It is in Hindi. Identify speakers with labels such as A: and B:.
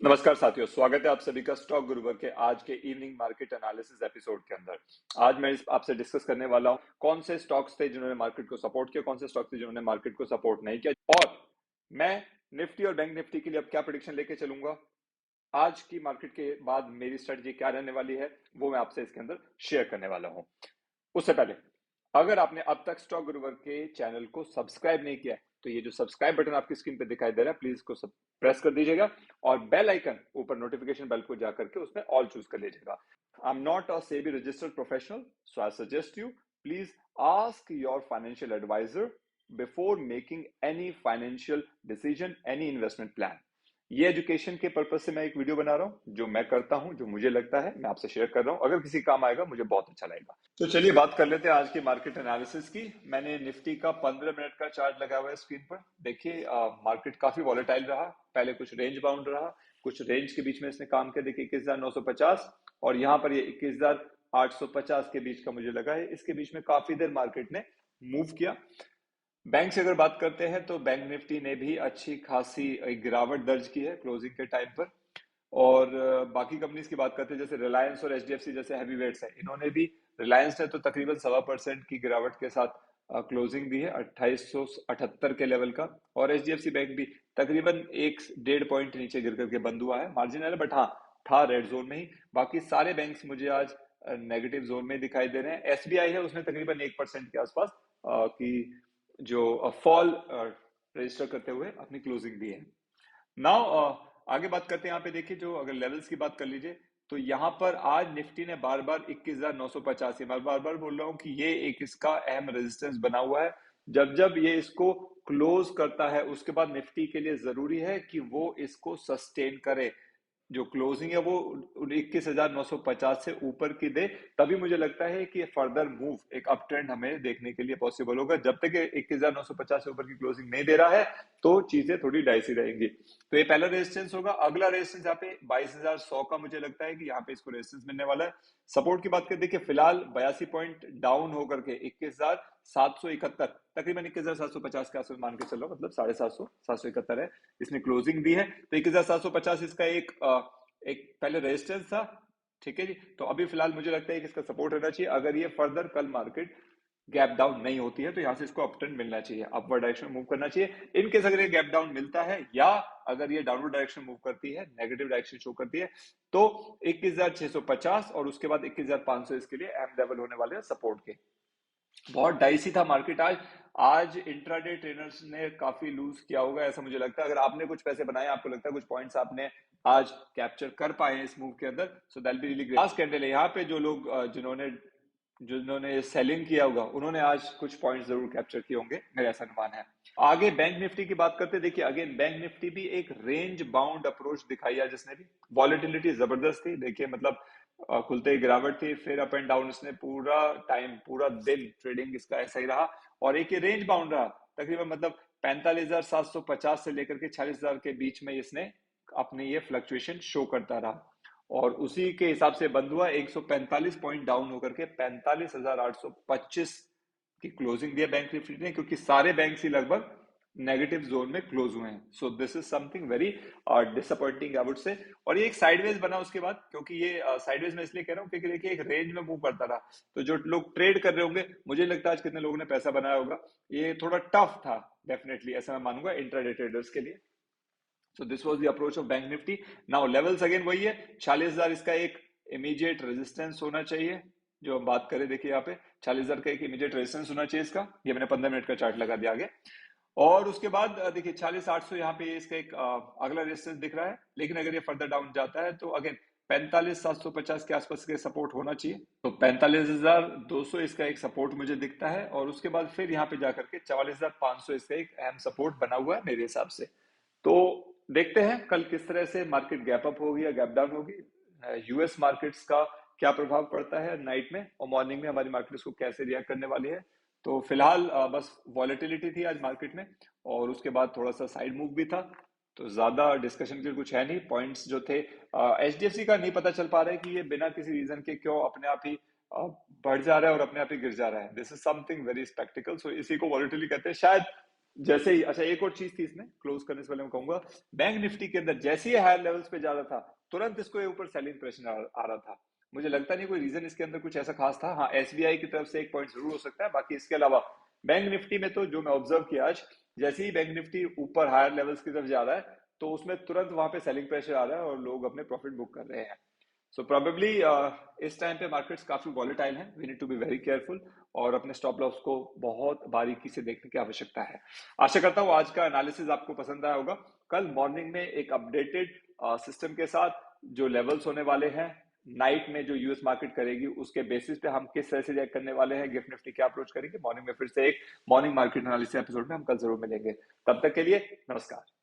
A: नमस्कार साथियों, स्वागत है आप सभी का स्टॉक गुरुवर के आज के इवनिंग मार्केट एनालिसिस एपिसोड के अंदर। आज मैं आपसे डिस्कस करने वाला हूं कौन से स्टॉक्स थे जिन्होंने मार्केट को सपोर्ट किया, कौन से स्टॉक्स थे जिन्होंने मार्केट को सपोर्ट नहीं किया, और मैं निफ्टी और बैंक निफ्टी के लिए अब क्या प्रेडिक्शन लेके चलूंगा। आज की मार्केट के बाद मेरी स्ट्रेटजी क्या रहने वाली है वो मैं आपसे इसके अंदर शेयर करने वाला हूं। उससे पहले अगर आपने अब तक स्टॉक गुरुवर के चैनल को सब्सक्राइब नहीं किया है तो ये जो सब्सक्राइब बटन आपकी स्क्रीन पे दिखाई दे रहा है, प्लीज इसको प्रेस कर दीजिएगा और बेल आइकन ऊपर नोटिफिकेशन बेल को जाकर के उसमें ऑल चूज कर लीजिएगा। I am not a SEBI registered professional, so I suggest you please ask your financial advisor before making any financial decision, any investment plan. ये एजुकेशन के पर्पज से मैं एक वीडियो बना रहा हूं, जो मैं करता हूं, जो मुझे लगता है मैं आपसे शेयर कर रहा हूं। अगर किसी काम आएगा मुझे बहुत अच्छा लगेगा। तो चलिए बात कर लेते हैं आज की मार्केट एनालिसिस की। मैंने निफ्टी का 15 मिनट का चार्ट लगा हुआ है स्क्रीन पर। देखिए मार्केट काफी वॉलेटाइल रहा। पहले कुछ रेंज बाउंड रहा, कुछ रेंज के बीच में इसने काम किया। देखिए 21,950 और यहाँ पर ये 21,850 के बीच का मुझे लगा है। इसके बीच में काफी देर मार्केट ने मूव किया। बैंक से अगर बात करते हैं तो बैंक निफ्टी ने भी अच्छी खासी एक गिरावट दर्ज की है क्लोजिंग के टाइम पर। और बाकी कंपनीज की बात करते हैं जैसे रिलायंस और एचडीएफसी जैसे हैवी वेट्स है, इन्होंने भी, रिलायंस ने तो तकरीबन 1.25% की गिरावट के साथ क्लोजिंग दी है 2878 के लेवल का। और एचडीएफसी बैंक भी तकरीबन 1-1.5 पॉइंट नीचे गिर करके बंद हुआ है, मार्जिनल है बट हाँ था रेड जोन में ही। बाकी सारे बैंक्स मुझे आज नेगेटिव जोन में दिखाई दे रहे हैं। एसबीआई है, उसने तकरीबन 1% के आसपास की जो फॉल रजिस्टर करते हुए अपनी क्लोजिंग दी है। नाउ आगे बात करते हैं। यहाँ पे देखिए, जो अगर लेवल्स की बात कर लीजिए तो यहाँ पर आज निफ्टी ने बार बार 21,985, मैं बार बार बोल रहा हूँ कि ये एक इसका अहम रेजिस्टेंस बना हुआ है। जब जब ये इसको क्लोज करता है उसके बाद निफ्टी के लिए जरूरी है कि वो इसको सस्टेन करे, जो क्लोजिंग है वो 21,950 से ऊपर की दे, तभी मुझे लगता है कि फर्दर मूव, एक अप ट्रेंड हमें देखने के लिए पॉसिबल होगा। जब तक 21,950 से ऊपर की क्लोजिंग नहीं दे रहा है तो चीजें थोड़ी डाइसी रहेंगी। तो ये पहला रेजिस्टेंस होगा। अगला रेजिस्टेंस यहाँ पे 22,100 का मुझे लगता है कि यहाँ पे इसको रेजिस्टेंस मिलने वाला है। सपोर्ट की बात करें, देखिए फिलहाल 82 पॉइंट डाउन होकर के 21,771, तकरीबन 21,750 के आसपास मान के चलो, मतलब 750, 771 है इसने क्लोजिंग दी है। तो 21,750 इसका एक पहले रेजिस्टेंस था, ठीक है जी। तो अभी फिलहाल मुझे लगता है कि इसका सपोर्ट रहना चाहिए। अगर ये फर्दर कल मार्केट गैप डाउन नहीं होती है तो यहाँ से इसको अप ट्रेंड मिलना चाहिए, अपवर्ड डायरेक्शन मूव करना चाहिए। इनकेस अगर ये गैप डाउन मिलता है या अगर ये डाउनवर्ड डायरेक्शन मूव करती है, नेगेटिव डायरेक्शन शो करती है, तो 21,650 और उसके बाद 21,500 इसके लिए अहम लेवल होने वाले हैं सपोर्ट के। बहुत डाइसी था मार्केट आज। आज इंट्राडे ट्रेडर्स ने काफी लूज किया होगा ऐसा मुझे लगता है। अगर आपने कुछ पैसे बनाए, आपको लगता है कुछ पॉइंट्स आपने आज कैप्चर कर पाए हैं इस मूव के अंदर, so that be really great. Last candle है यहाँ पे, जो लोग जिन्होंने जिन्होंने सेलिंग किया होगा उन्होंने आज कुछ पॉइंट्स जरूर कैप्चर किए होंगे, मेरा ऐसा अनुमान है। आगे बैंक निफ्टी की बात करते हैं। देखिए अगेन बैंक निफ्टी भी एक रेंज बाउंड अप्रोच दिखाई है जिसने भी। वॉलेटिलिटी जबरदस्त थी, देखिए मतलब खुलते ही गिरावट थी, फिर अप एंड डाउन, इसने पूरा टाइम, पूरा दिन ट्रेडिंग इसका ऐसा ही रहा। और एक ये रेंज बाउंड रहा तकरीबन, मतलब 45,750 से लेकर के 46,000 के बीच में इसने अपने ये फ्लक्चुएशन शो करता रहा। और उसी के हिसाब से बंद हुआ 145 पॉइंट डाउन होकर के 45,825 की क्लोजिंग दिया बैंक निफ्टी ने, क्योंकि सारे बैंक ही लगभग नेगेटिव जोन में क्लोज हुए हैं। So this is something very disappointing I would say. और ये एक साइडवेज बना उसके बाद, क्योंकि ये साइडवेज में इसलिए कह रहा हूँ क्योंकि देखिए एक रेंज में मूव करता रहा। तो जो लोग ट्रेड कर रहे होंगे, मुझे लगता है आज कितने लोगों ने पैसा बनाया होगा, ये थोड़ा टफ था डेफिनेटली, ऐसा मैं मानूंगा इंट्राडे ट्रेडर्स के लिए। So this was the approach of bank Nifty. Now levels again वही है, 46,000 इसका एक इमीडिएट रेजिस्टेंस होना चाहिए। जो हम बात करें, देखिए यहाँ पे 46,000 का एक इमीडिएट रेजिस्टेंस होना चाहिए इसका। ये मैंने 15 मिनट का चार्ट लगा दिया आगे। और उसके बाद देखिए 40,800 यहाँ पे इसका एक अगला रेजिस्टेंस दिख रहा है। लेकिन अगर ये फर्दर डाउन जाता है तो अगेन 45,750 के आसपास के सपोर्ट होना चाहिए। तो 45,200 इसका एक सपोर्ट मुझे दिखता है। और उसके बाद फिर यहाँ पे जाकर के 44,500 इसका एक अहम सपोर्ट बना हुआ है मेरे हिसाब से। तो देखते हैं कल किस तरह से मार्केट गैप अप होगी या गैप डाउन होगी। यूएस मार्केट्स का क्या प्रभाव पड़ता है नाइट में और मॉर्निंग में, हमारी मार्केट उसको कैसे रिएक्ट करने वाली है। तो फिलहाल बस वॉलेटिलिटी थी आज मार्केट में, और उसके बाद थोड़ा सा साइड मूव भी था। तो ज्यादा डिस्कशन के लिए कुछ है नहीं। पॉइंट्स जो थे, एचडीएफसी का नहीं पता चल पा रहा है कि ये बिना किसी रीजन के क्यों अपने आप ही बढ़ जा रहा है और अपने आप ही गिर जा रहा है। This is something very skeptical. So इसी को वॉलेटिलिटी कहते हैं। शायद जैसे ही, अच्छा एक और चीज थी इसमें क्लोज करने से पहले मैं कहूंगा, बैंक निफ्टी के अंदर जैसे ही हायर लेवल्स पे जा रहा था, तुरंत इसको ऊपर सेलिंग प्रेशर आ रहा था। मुझे लगता नहीं कोई रीजन इसके अंदर कुछ ऐसा खास था। हाँ, एसबीआई की तरफ से एक पॉइंट जरूर हो सकता है, बाकी इसके अलावा बैंक निफ्टी में तो जो मैं ऑब्जर्व किया आज, जैसे ही बैंक निफ्टी ऊपर हायर लेवल्स की तरफ जा रहा है, तो उसमें तुरंत वहां पे सेलिंग प्रेशर आ रहा है और लोग अपने प्रॉफिट बुक कर रहे हैं। सो प्रोबेबली इस टाइम पे मार्केट्स काफी वॉलेटाइल हैं, we need to be very careful, और अपने स्टॉप लॉस को बहुत बारीकी से देखने की आवश्यकता है। आशा करता हूँ आज का एनालिसिस आपको पसंद आया होगा। कल मॉर्निंग में एक अपडेटेड सिस्टम के साथ जो लेवल्स होने वाले हैं, नाइट में जो यूएस मार्केट करेगी उसके बेसिस पे हम किस तरह से रिएक्ट करने वाले हैं, गिफ्ट निफ्टी क्या अप्रोच करेंगे, मॉर्निंग में फिर से एक मॉर्निंग मार्केट एनालिसिस एपिसोड में हम कल जरूर मिलेंगे। तब तक के लिए नमस्कार।